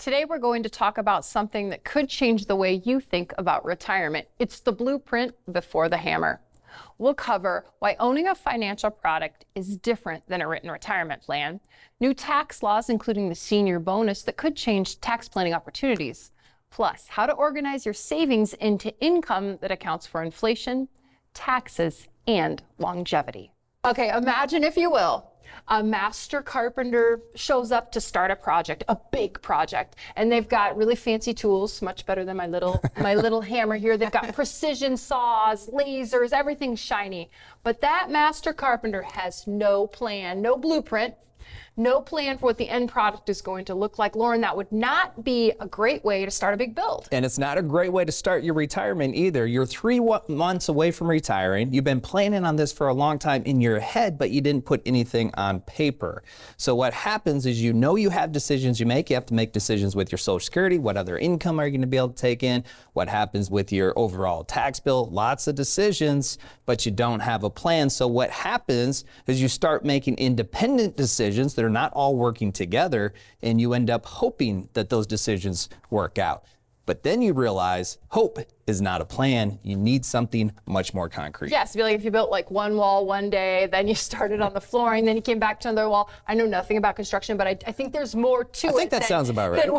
Today we're going to talk about something that could change the way you think about retirement. It's the blueprint before the hammer. We'll cover why owning a financial product is different than a written retirement plan, new tax laws including the senior bonus that could change tax planning opportunities, plus how to organize your savings into income that accounts for inflation, taxes, and longevity. Okay, imagine, if you will, a master carpenter shows up to start a project, a big project, and they've got really fancy tools, much better than my little hammer here. They've got precision saws, lasers, everything's shiny. But that master carpenter has no plan, no blueprint, no plan for what the end product is going to look like. Lauren, that would not be a great way to start a big build. And it's not a great way to start your retirement either. You're 3 months away from retiring. You've been planning on this for a long time in your head, but you didn't put anything on paper. So what happens is, you know, you have decisions you make. You have to make decisions with your Social Security. What other income are you going to be able to take in? What happens with your overall tax bill? Lots of decisions, but you don't have a plan. So what happens is you start making independent decisions that are not all working together, and you end up hoping that those decisions work out. But then you realize hope is not a plan. You need something much more concrete. Yes, it'd be like if you built like one wall one day, then you started on the flooring, then you came back to another wall. I know nothing about construction, but I think there's more to it. I think that sounds about right.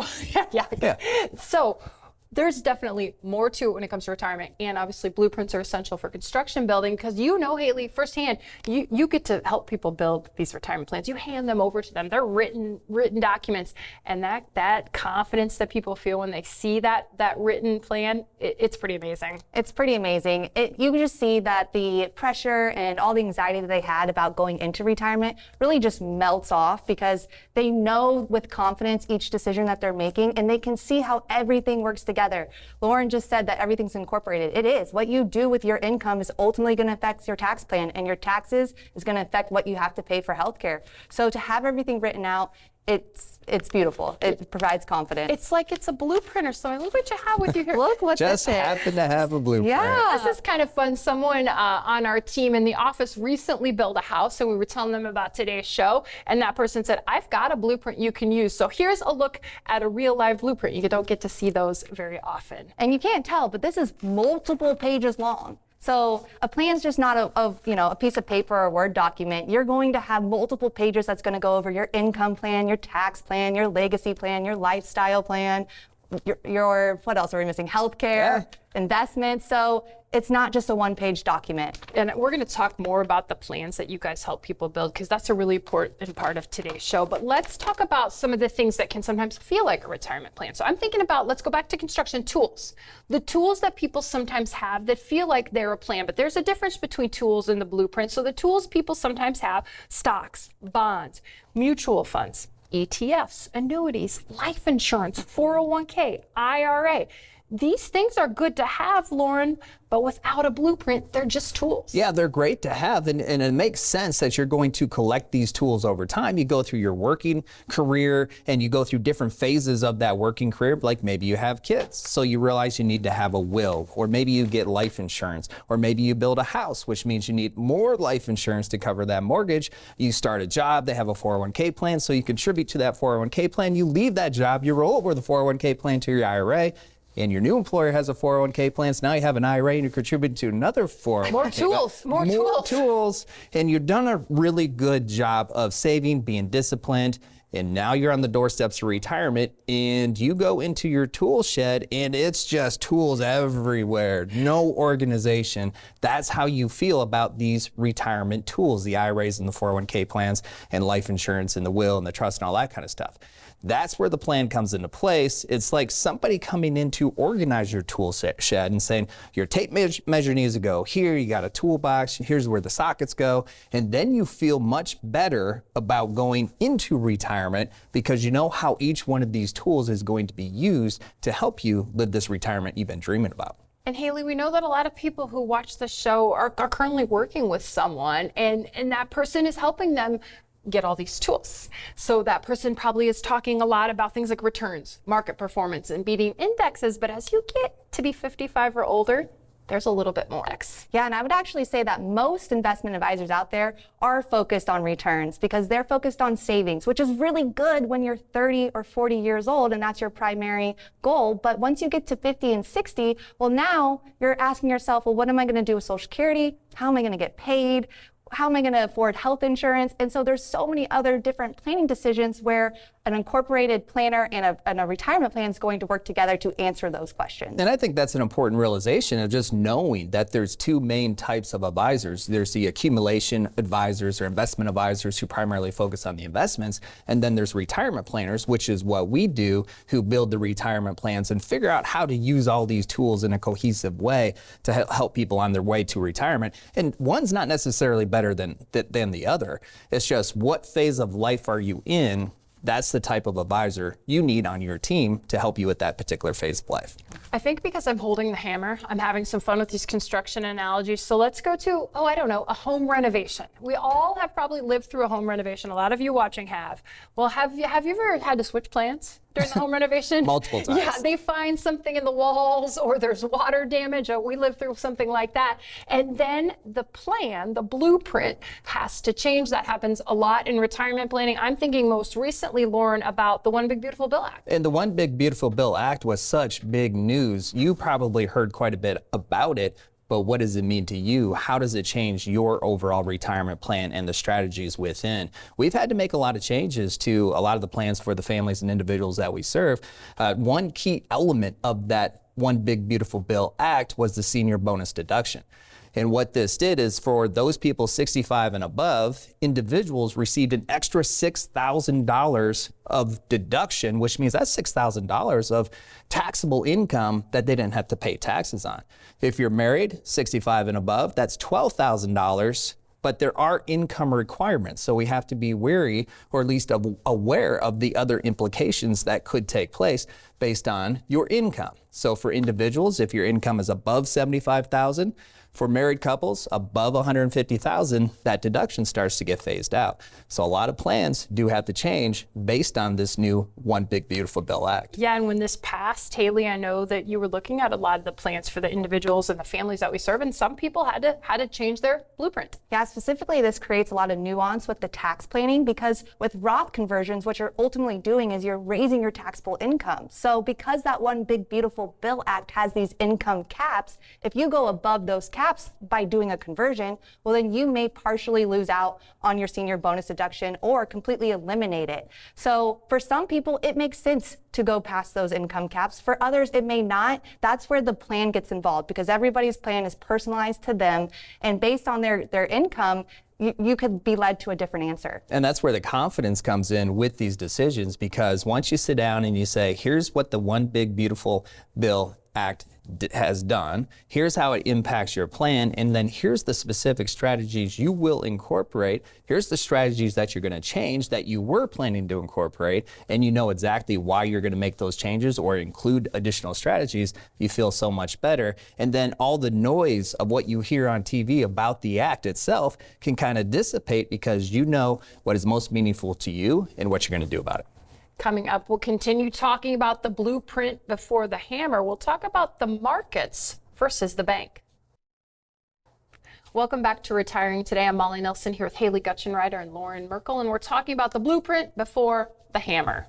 Yeah. So there's definitely more to it when it comes to retirement, and obviously blueprints are essential for construction building because, you know, Haley, firsthand, you get to help people build these retirement plans. You hand them over to them. They're written documents, and that confidence that people feel when they see that written plan, it's pretty amazing. It's pretty amazing. You can just see that the pressure and all the anxiety that they had about going into retirement really just melts off because they know with confidence each decision that they're making, and they can see how everything works together. Lauren just said that everything's incorporated. It is. What you do with your income is ultimately going to affect your tax plan, and your taxes is going to affect what you have to pay for healthcare. So to have everything written out, it's beautiful. It provides confidence. It's like it's a blueprint or something. Look what you have with you here. Look what Just this is. happen to have a blueprint. Yeah. This is kind of fun. Someone on our team in the office recently built a house, and we were telling them about today's show, and that person said, I've got a blueprint you can use. So here's a look at a real live blueprint. You don't get to see those very often. And you can't tell, but this is multiple pages long. So a plan's just not a piece of paper or a Word document. You're going to have multiple pages that's going to go over your income plan, your tax plan, your legacy plan, your lifestyle plan, your what else are we missing? Healthcare, investments. So it's not just a one-page document. And we're going to talk more about the plans that you guys help people build, because that's a really important part of today's show. But let's talk about some of the things that can sometimes feel like a retirement plan. So I'm thinking about, let's go back to construction tools. The tools that people sometimes have that feel like they're a plan, but there's a difference between tools and the blueprint. So the tools people sometimes have: stocks, bonds, mutual funds, ETFs, annuities, life insurance, 401k, IRA. These things are good to have, Lauren, but without a blueprint, they're just tools. Yeah, they're great to have, and it makes sense that you're going to collect these tools over time. You go through your working career, and you go through different phases of that working career, like maybe you have kids, so you realize you need to have a will, or maybe you get life insurance, or maybe you build a house, which means you need more life insurance to cover that mortgage. You start a job, they have a 401k plan, so you contribute to that 401k plan. You leave that job, you roll over the 401k plan to your IRA, and your new employer has a 401k plan, so now you have an IRA and you're contributing to another 401k. More tools. And you've done a really good job of saving, being disciplined, and now you're on the doorsteps of retirement, and you go into your tool shed and it's just tools everywhere, no organization. That's how you feel about these retirement tools, the IRAs and the 401k plans and life insurance and the will and the trust and all that kind of stuff. That's where the plan comes into place. It's like somebody coming in to organize your tool shed and saying, your tape measure needs to go here, you got a toolbox, here's where the sockets go. And then you feel much better about going into retirement because you know how each one of these tools is going to be used to help you live this retirement you've been dreaming about. And Haley, we know that a lot of people who watch the show are currently working with someone, and that person is helping them get all these tools. So that person probably is talking a lot about things like returns, market performance, and beating indexes. But as you get to be 55 or older, There's a little bit more. Yeah, and I would actually say that most investment advisors out there are focused on returns because they're focused on savings, which is really good when you're 30 or 40 years old and that's your primary goal. But once you get to 50 and 60, well, now you're asking yourself, well, what am I going to do with Social Security? How am I going to get paid? How am I going to afford health insurance? And so there's so many other different planning decisions where an incorporated planner and a retirement plan is going to work together to answer those questions. And I think that's an important realization of just knowing that there's two main types of advisors. There's the accumulation advisors or investment advisors who primarily focus on the investments. And then there's retirement planners, which is what we do, who build the retirement plans and figure out how to use all these tools in a cohesive way to help people on their way to retirement. And one's not necessarily better than the other. It's just what phase of life are you in? That's the type of advisor you need on your team to help you at that particular phase of life. I think because I'm holding the hammer, I'm having some fun with these construction analogies. So let's go to, a home renovation. We all have probably lived through a home renovation. A lot of you watching have. Well, have you ever had to switch plans during the home renovation? Multiple times. Yeah, they find something in the walls or there's water damage. We lived through something like that. And then the plan, the blueprint has to change. That happens a lot in retirement planning. I'm thinking most recently, Lauren, about the One Big Beautiful Bill Act. And the One Big Beautiful Bill Act was such big news. You probably heard quite a bit about it, but what does it mean to you? How does it change your overall retirement plan and the strategies within? We've had to make a lot of changes to a lot of the plans for the families and individuals that we serve. One key element of that One Big Beautiful Bill Act was the senior bonus deduction. And what this did is for those people 65 and above, individuals received an extra $6,000 of deduction, which means that's $6,000 of taxable income that they didn't have to pay taxes on. If you're married, 65 and above, that's $12,000. But there are income requirements, so we have to be wary, or at least aware of the other implications that could take place based on your income. So for individuals, if your income is above $75,000, for married couples above $150,000, that deduction starts to get phased out. So a lot of plans do have to change based on this new One Big Beautiful Bill Act. Yeah, and when this passed, Haley, I know that you were looking at a lot of the plans for the individuals and the families that we serve, and some people had to change their blueprint. Yeah, specifically, this creates a lot of nuance with the tax planning because with Roth conversions, what you're ultimately doing is you're raising your taxable income. So because that One Big Beautiful Bill Act has these income caps, if you go above those caps by doing a conversion, well, then you may partially lose out on your senior bonus deduction or completely eliminate it. So for some people, it makes sense to go past those income caps. For others, it may not. That's where the plan gets involved because everybody's plan is personalized to them. And based on their income, you could be led to a different answer. And that's where the confidence comes in with these decisions, because once you sit down and you say, here's what the One Big Beautiful Bill Act has done, here's how it impacts your plan, and then here's the specific strategies you will incorporate, here's the strategies that you're going to change that you were planning to incorporate, and you know exactly why you're going to make those changes or include additional strategies, you feel so much better. And then all the noise of what you hear on TV about the act itself can kind of dissipate because you know what is most meaningful to you and what you're going to do about it. Coming up, we'll continue talking about the blueprint before the hammer. We'll talk about the markets versus the bank. Welcome back to Retiring Today. I'm Molly Nelson here with Haley Gutchenreiter and Lauren Merkel, and we're talking about the blueprint before the hammer.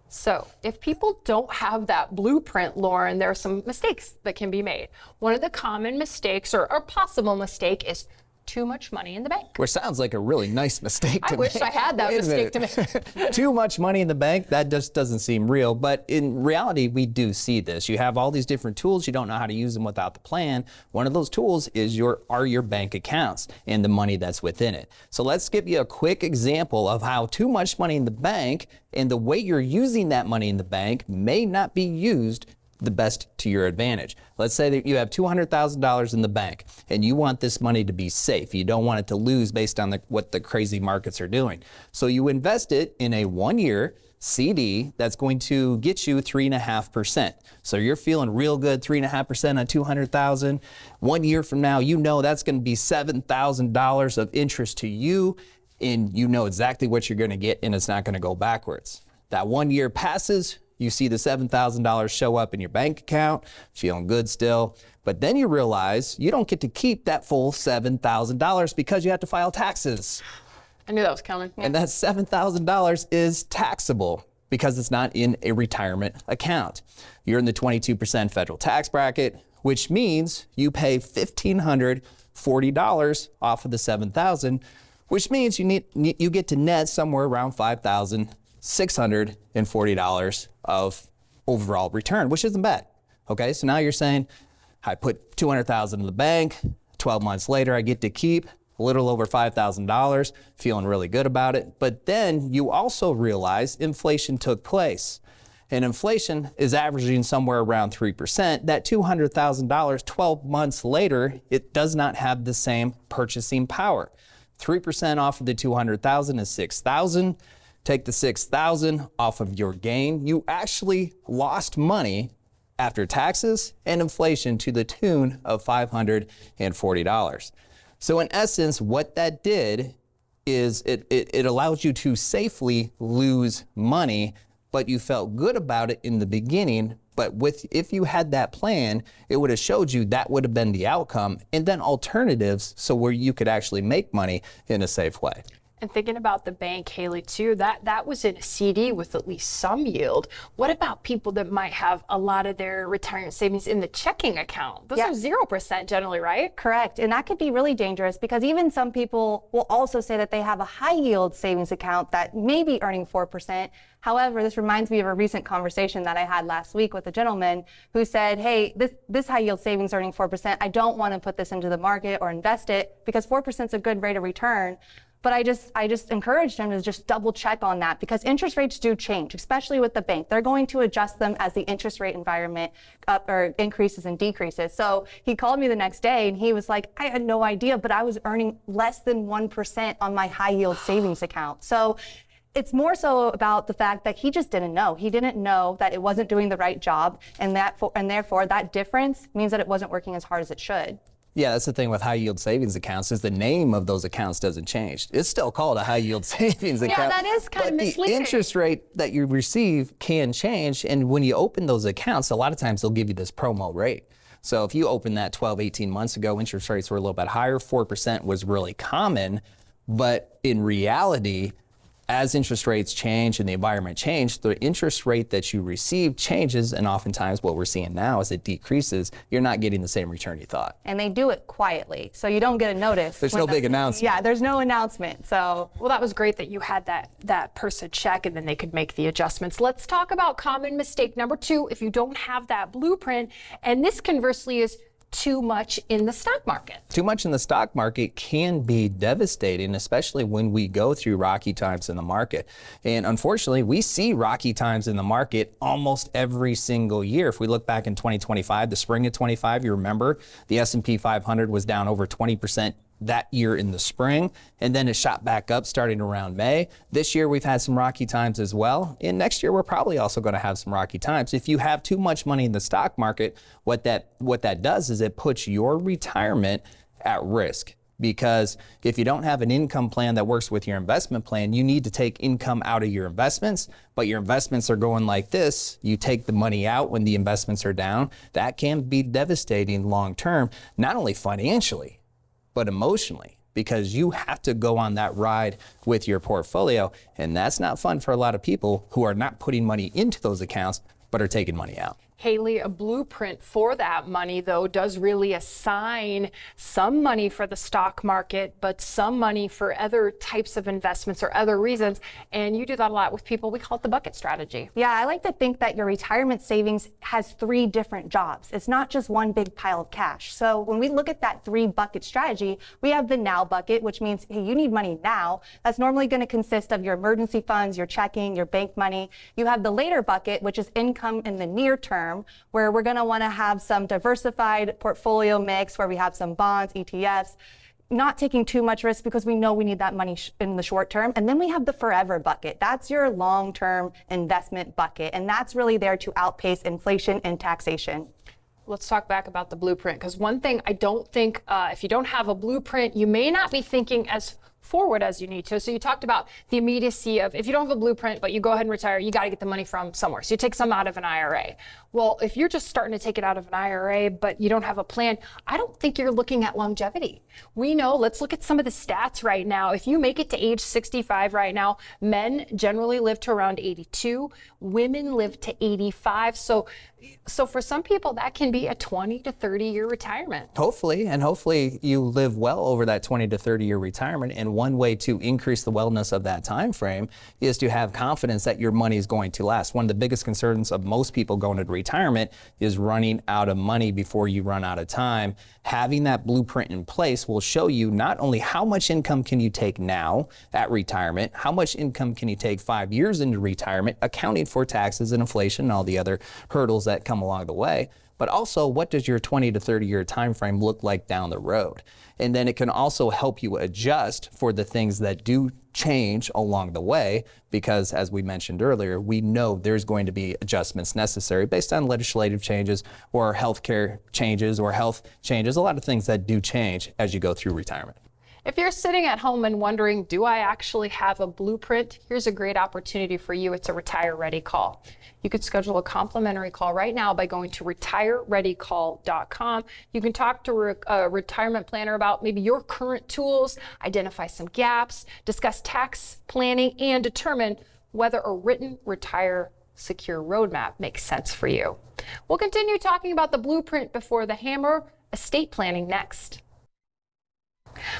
So if people don't have that blueprint, Lauren, there are some mistakes that can be made. One of the common mistakes or possible mistake is too much money in the bank. Which sounds like a really nice mistake to make. I wish I had that mistake to make. Too much money in the bank, that just doesn't seem real. But in reality, we do see this. You have all these different tools. You don't know how to use them without the plan. One of those tools is your bank accounts and the money that's within it. So let's give you a quick example of how too much money in the bank and the way you're using that money in the bank may not be used the best to your advantage. Let's say that you have $200,000 in the bank and you want this money to be safe. You don't want it to lose based on what the crazy markets are doing. So you invest it in a 1-year CD that's going to get you 3.5%. So you're feeling real good, 3.5% on 200,000. 1 year from now, you know that's going to be $7,000 of interest to you, and you know exactly what you're going to get, and it's not going to go backwards. That 1 year passes. You see the $7,000 show up in your bank account, feeling good still. But then you realize you don't get to keep that full $7,000 because you have to file taxes. I knew that was coming. And that $7,000 is taxable because it's not in a retirement account. You're in the 22% federal tax bracket, which means you pay $1,540 off of the $7,000, which means you get to net somewhere around $5,640 of overall return, which isn't bad. Okay, so now you're saying, I put $200,000 in the bank, 12 months later I get to keep a little over $5,000, feeling really good about it. But then you also realize inflation took place. And inflation is averaging somewhere around 3%. That $200,000, 12 months later, it does not have the same purchasing power. 3% off of the $200,000 is $6,000. Take the $6,000 off of your gain. You actually lost money after taxes and inflation to the tune of $540. So in essence, what that did is it allows you to safely lose money, but you felt good about it in the beginning. But if you had that plan, it would have showed you that would have been the outcome, and then alternatives so where you could actually make money in a safe way. And thinking about the bank, Haley, too, that was in a CD with at least some yield. What about people that might have a lot of their retirement savings in the checking account? Those are 0% generally, right? Correct. And that could be really dangerous because even some people will also say that they have a high yield savings account that may be earning 4%. However, this reminds me of a recent conversation that I had last week with a gentleman who said, hey, this high yield savings earning 4%, I don't want to put this into the market or invest it because 4% is a good rate of return. But I just encouraged him to just double check on that because interest rates do change, especially with the bank. They're going to adjust them as the interest rate environment or increases and decreases. So he called me the next day and he was like, I had no idea, but I was earning less than 1% on my high yield savings account. So it's more so about the fact that he just didn't know. He didn't know that it wasn't doing the right job, and therefore that difference means that it wasn't working as hard as it should. Yeah, that's the thing with high yield savings accounts is the name of those accounts doesn't change. It's still called a high yield savings account. Yeah, that is kind of misleading. The interest rate that you receive can change. And when you open those accounts, a lot of times they'll give you this promo rate. So if you opened that 12, 18 months ago, interest rates were a little bit higher. 4% was really common. But in reality, as interest rates change and the environment change, the interest rate that you receive changes, and oftentimes what we're seeing now is it decreases. You're not getting the same return you thought. And they do it quietly, so you don't get a notice. There's no big announcement. Yeah, there's no announcement. So, well, that was great that you had that person check and then they could make the adjustments. Let's talk about common mistake number 2 if you don't have that blueprint, and this conversely is too much in the stock market. Too much in the stock market can be devastating, especially when we go through rocky times in the market. And unfortunately, we see rocky times in the market almost every single year. If we look back in 2025, the spring of 25, you remember the S&P 500 was down over 20% that year in the spring, and then it shot back up starting around May. This year we've had some rocky times as well, and next year we're probably also going to have some rocky times. If you have too much money in the stock market, what that does is it puts your retirement at risk. Because if you don't have an income plan that works with your investment plan, you need to take income out of your investments, but your investments are going like this. You take the money out when the investments are down. That can be devastating long term, not only financially, but emotionally, because you have to go on that ride with your portfolio. And that's not fun for a lot of people who are not putting money into those accounts, but are taking money out. Haley, a blueprint for that money, though, does really assign some money for the stock market, but some money for other types of investments or other reasons. And you do that a lot with people. We call it the bucket strategy. Yeah, I like to think that your retirement savings has 3 different jobs. It's not just one big pile of cash. So when we look at that 3 bucket strategy, we have the now bucket, which means, hey, you need money now. That's normally going to consist of your emergency funds, your checking, your bank money. You have the later bucket, which is income in the near term, where we're going to want to have some diversified portfolio mix where we have some bonds, ETFs, not taking too much risk because we know we need that money in the short term. And then we have the forever bucket. That's your long-term investment bucket. And that's really there to outpace inflation and taxation. Let's talk back about the blueprint, because one thing I don't think, if you don't have a blueprint, you may not be thinking as forward as you need to. So you talked about the immediacy of if you don't have a blueprint, but you go ahead and retire, you got to get the money from somewhere. So you take some out of an IRA. Well, if you're just starting to take it out of an IRA, but you don't have a plan, I don't think you're looking at longevity. We know, let's look at some of the stats right now. If you make it to age 65 right now, men generally live to around 82, women live to 85. So for some people, that can be a 20 to 30 year retirement. Hopefully you live well over that 20 to 30 year retirement. And one way to increase the wellness of that time frame is to have confidence that your money is going to last. One of the biggest concerns of most people going into retirement is running out of money before you run out of time. Having that blueprint in place will show you not only how much income can you take now at retirement, how much income can you take 5 years into retirement, accounting for taxes and inflation and all the other hurdles that come along the way, but also what does your 20 to 30 year time frame look like down the road? And then it can also help you adjust for the things that do change along the way, because as we mentioned earlier, we know there's going to be adjustments necessary based on legislative changes or healthcare changes or health changes, a lot of things that do change as you go through retirement. If you're sitting at home and wondering, do I actually have a blueprint? Here's a great opportunity for you. It's a Retire Ready call. You could schedule a complimentary call right now by going to retirereadycall.com. You can talk to a retirement planner about maybe your current tools, identify some gaps, discuss tax planning, and determine whether a written retire secure roadmap makes sense for you. We'll continue talking about the blueprint before the hammer, estate planning next.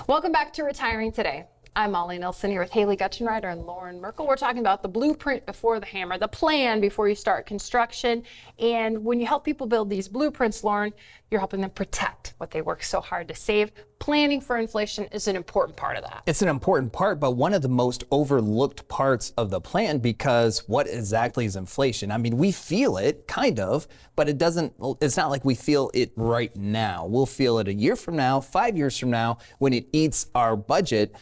Welcome back to Retiring Today. I'm Molly Nelson here with Haley Gutchenreiter and Lauren Merkel. We're talking about the blueprint before the hammer, the plan before you start construction. And when you help people build these blueprints, Lauren, you're helping them protect what they work so hard to save. Planning for inflation is an important part of that. It's an important part, but one of the most overlooked parts of the plan, because what exactly is inflation? I mean, we feel it kind of, but it's not like we feel it right now. We'll feel it a year from now, 5 years from now, when it eats our budget.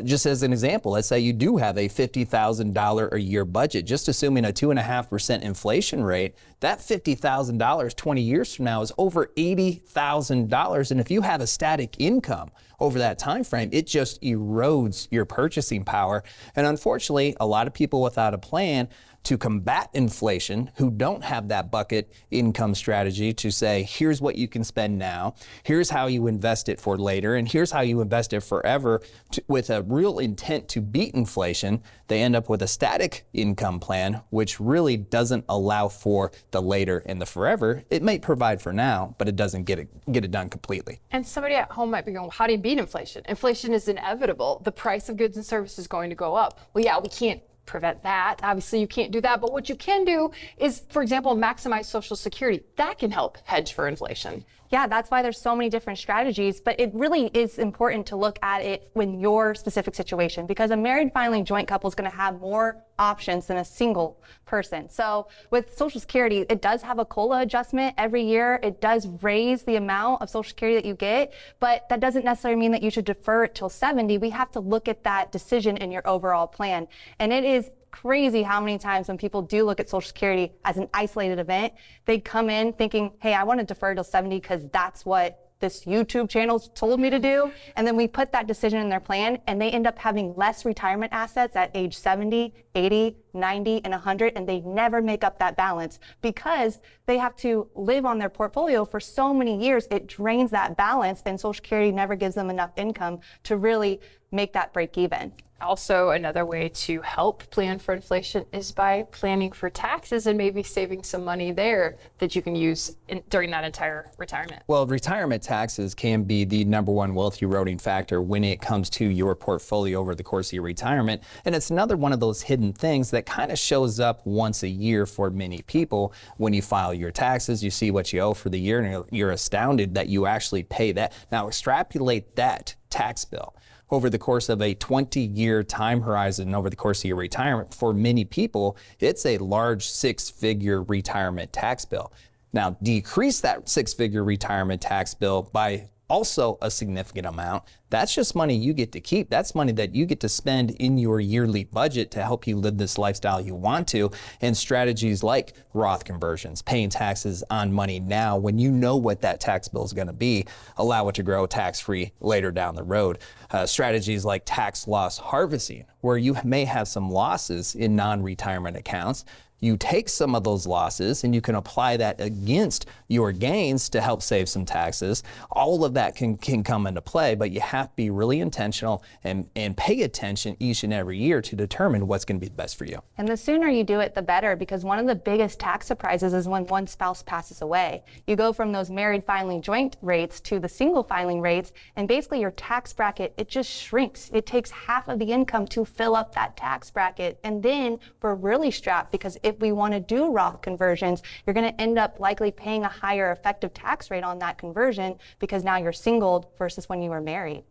Just as an example, let's say you do have a $50,000 a year budget, just assuming a 2.5% inflation rate, that $50,000 20 years from now is over $80,000. And if you have a static income over that time frame, it just erodes your purchasing power. And unfortunately, a lot of people without a plan to combat inflation who don't have that bucket income strategy to say, here's what you can spend now, here's how you invest it for later, and here's how you invest it forever with a real intent to beat inflation, they end up with a static income plan, which really doesn't allow for the later and the forever. It may provide for now, but it doesn't get it done completely. And somebody at home might be going, well, how do you beat inflation? Inflation is inevitable. The price of goods and services is going to go up. Well, yeah, we can't prevent that. Obviously, you can't do that. But what you can do is, for example, maximize Social Security. That can help hedge for inflation. Yeah, that's why there's so many different strategies, but it really is important to look at it in your specific situation, because a married filing joint couple is going to have more options than a single person. So with Social Security, it does have a COLA adjustment every year. It does raise the amount of Social Security that you get, but that doesn't necessarily mean that you should defer it till 70. We have to look at that decision in your overall plan. And it is crazy how many times when people do look at Social Security as an isolated event, they come in thinking, hey, I want to defer till 70 because that's what this YouTube channel told me to do. And then we put that decision in their plan and they end up having less retirement assets at age 70, 80, 90, and 100, and they never make up that balance because they have to live on their portfolio for so many years. It drains that balance, and Social Security never gives them enough income to really make that break even. Also, another way to help plan for inflation is by planning for taxes and maybe saving some money there that you can use during that entire retirement. Well, retirement taxes can be the #1 wealth eroding factor when it comes to your portfolio over the course of your retirement. And it's another one of those hidden things that kind of shows up once a year for many people. When you file your taxes, you see what you owe for the year and you're astounded that you actually pay that. Now extrapolate that tax bill over the course of a 20-year time horizon, over the course of your retirement. For many people, it's a large 6-figure retirement tax bill. Now, decrease that 6-figure retirement tax bill by also a significant amount. That's just money you get to keep. That's money that you get to spend in your yearly budget to help you live this lifestyle you want to. And strategies like Roth conversions, paying taxes on money now when you know what that tax bill is going to be, allow it to grow tax-free later down the road. Strategies like tax loss harvesting, where you may have some losses in non-retirement accounts. You take some of those losses and you can apply that against your gains to help save some taxes. All of that can come into play, but you have to be really intentional and pay attention each and every year to determine what's going to be best for you. And the sooner you do it, the better, because one of the biggest tax surprises is when one spouse passes away. You go from those married filing joint rates to the single filing rates, and basically your tax bracket, it just shrinks. It takes half of the income to fill up that tax bracket. And then we're really strapped, because if we want to do Roth conversions, you're going to end up likely paying a higher effective tax rate on that conversion because now you're singled versus when you were married.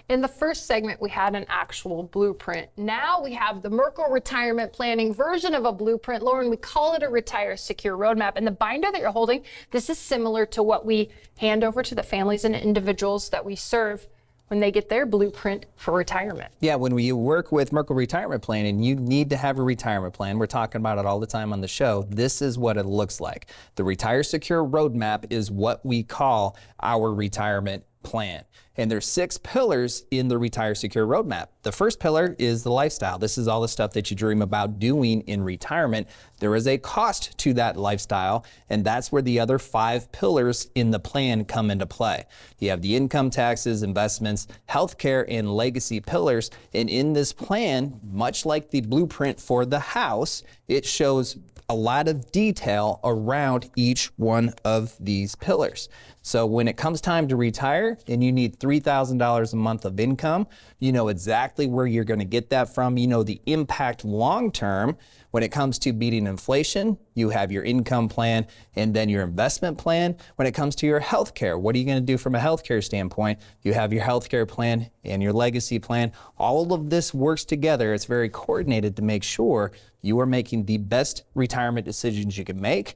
In the first segment, we had an actual blueprint. Now we have the Merkle retirement planning version of a blueprint. Lauren, we call it a Retire Secure Roadmap. And the binder that you're holding, this is similar to what we hand over to the families and individuals that we serve when they get their blueprint for retirement. Yeah, when we work with Merkle Retirement Planning, you need to have a retirement plan. We're talking about it all the time on the show. This is what it looks like. The Retire Secure Roadmap is what we call our retirement plan. And there's 6 pillars in the Retire Secure Roadmap. The first pillar is the lifestyle. This is all the stuff that you dream about doing in retirement. There is a cost to that lifestyle, and that's where the other 5 pillars in the plan come into play. You have the income taxes, investments, healthcare, and legacy pillars. And in this plan, much like the blueprint for the house, it shows a lot of detail around each one of these pillars. So when it comes time to retire and you need $3,000 a month of income, you know exactly where you're going to get that from. You know the impact long term. When it comes to beating inflation, you have your income plan and then your investment plan. When it comes to your health care, what are you going to do from a healthcare standpoint? You have your healthcare plan and your legacy plan. All of this works together. It's very coordinated to make sure you are making the best retirement decisions you can make.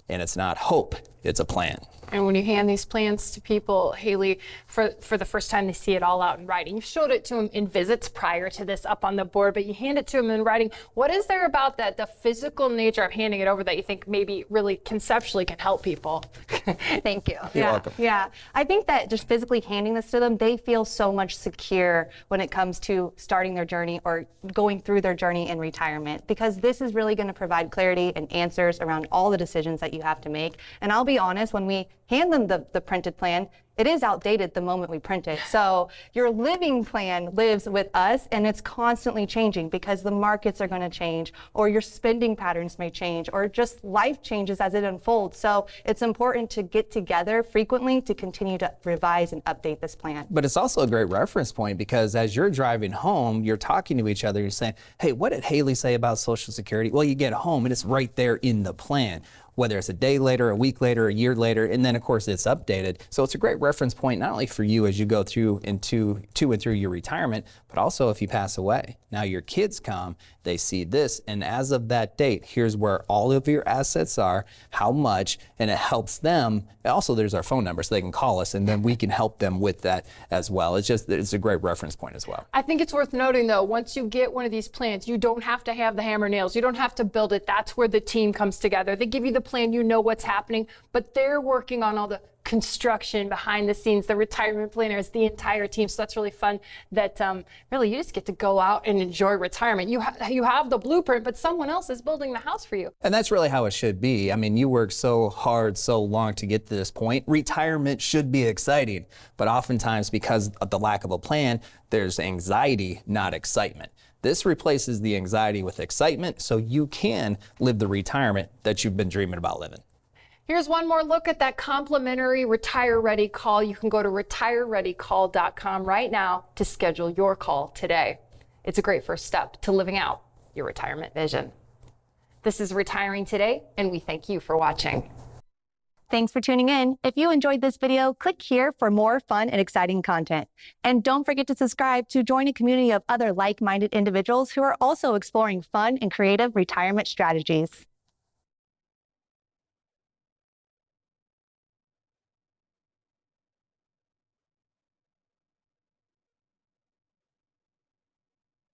And it's not hope, it's a plan. And when you hand these plans to people, Haley, for the first time, they see it all out in writing. You've showed it to them in visits prior to this up on the board, but you hand it to them in writing. What is there about that, the physical nature of handing it over, that you think maybe really conceptually can help people? Thank you. You're welcome. Yeah, I think that just physically handing this to them, they feel so much secure when it comes to starting their journey or going through their journey in retirement, because this is really going to provide clarity and answers around all the decisions that you have to make. And I'll be honest, when we hand them the printed plan, it is outdated the moment we print it. So your living plan lives with us, and it's constantly changing because the markets are going to change, or your spending patterns may change, or just life changes as it unfolds. So it's important to get together frequently to continue to revise and update this plan. But it's also a great reference point, because as you're driving home, you're talking to each other, you're saying, hey, what did Haley say about Social Security? Well, you get home and it's right there in the plan, whether it's a day later, a week later, a year later, and then of course it's updated. So it's a great reference point, not only for you as you go through to and through your retirement, but also if you pass away. Now your kids come, they see this, and as of that date, here's where all of your assets are, how much, and it helps them. Also, there's our phone number so they can call us, and then we can help them with that as well. It's a great reference point as well. I think it's worth noting, though, once you get one of these plans, you don't have to have the hammer nails. You don't have to build it. That's where the team comes together. They give you the plan, you know what's happening, but they're working on all the construction behind the scenes. The retirement planners, the entire team. So that's really fun that really you just get to go out and enjoy retirement. You have the blueprint, but someone else is building the house for you. And that's really how it should be. I mean, you worked so hard, so long to get to this point. Retirement should be exciting, but oftentimes because of the lack of a plan, there's anxiety, not excitement. This replaces the anxiety with excitement, so you can live the retirement that you've been dreaming about living. Here's one more look at that complimentary Retire Ready call. You can go to retirereadycall.com right now to schedule your call today. It's a great first step to living out your retirement vision. This is Retiring Today, and we thank you for watching. Thanks for tuning in. If you enjoyed this video, click here for more fun and exciting content. And don't forget to subscribe to join a community of other like-minded individuals who are also exploring fun and creative retirement strategies.